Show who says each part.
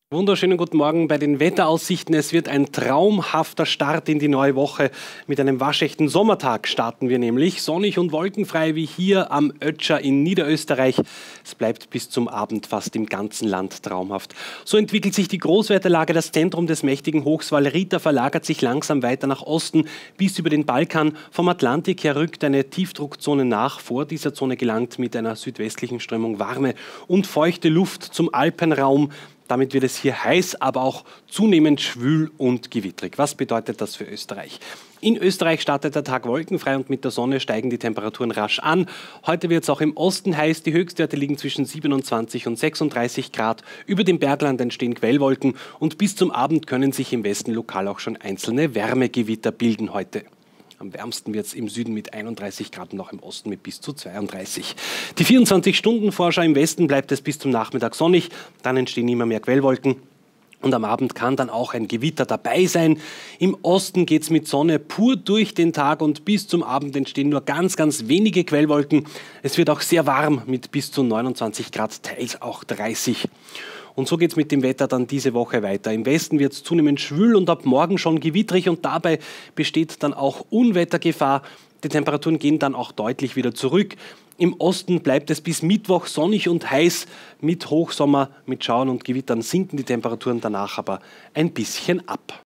Speaker 1: Wunderschönen guten Morgen bei den Wetteraussichten. Es wird ein traumhafter Start in die neue Woche. Mit einem waschechten Sommertag starten wir nämlich. Sonnig und wolkenfrei wie hier am Ötscher in Niederösterreich. Es bleibt bis zum Abend fast im ganzen Land traumhaft. So entwickelt sich die Großwetterlage. Das Zentrum des mächtigen Hochs Val-Rita verlagert sich langsam weiter nach Osten bis über den Balkan. Vom Atlantik her rückt eine Tiefdruckzone nach. Vor dieser Zone gelangt mit einer südwestlichen Strömung warme und feuchte Luft zum Alpenraum. Damit wird es hier heiß, aber auch zunehmend schwül und gewittrig. Was bedeutet das für Österreich? In Österreich startet der Tag wolkenfrei und mit der Sonne steigen die Temperaturen rasch an. Heute wird es auch im Osten heiß. Die Höchstwerte liegen zwischen 27 und 36 Grad. Über dem Bergland entstehen Quellwolken und bis zum Abend können sich im Westen lokal auch schon einzelne Wärmegewitter bilden heute. Am wärmsten wird es im Süden mit 31 Grad und auch im Osten mit bis zu 32. Die 24-Stunden-Vorschau: im Westen bleibt es bis zum Nachmittag sonnig, dann entstehen immer mehr Quellwolken. Und am Abend kann dann auch ein Gewitter dabei sein. Im Osten geht es mit Sonne pur durch den Tag und bis zum Abend entstehen nur ganz wenige Quellwolken. Es wird auch sehr warm mit bis zu 29 Grad, teils auch 30. Und so geht es mit dem Wetter dann diese Woche weiter. Im Westen wird es zunehmend schwül und ab morgen schon gewittrig und dabei besteht dann auch Unwettergefahr. Die Temperaturen gehen dann auch deutlich wieder zurück. Im Osten bleibt es bis Mittwoch sonnig und heiß. Mit Hochsommer, mit Schauern und Gewittern sinken die Temperaturen danach aber ein bisschen ab.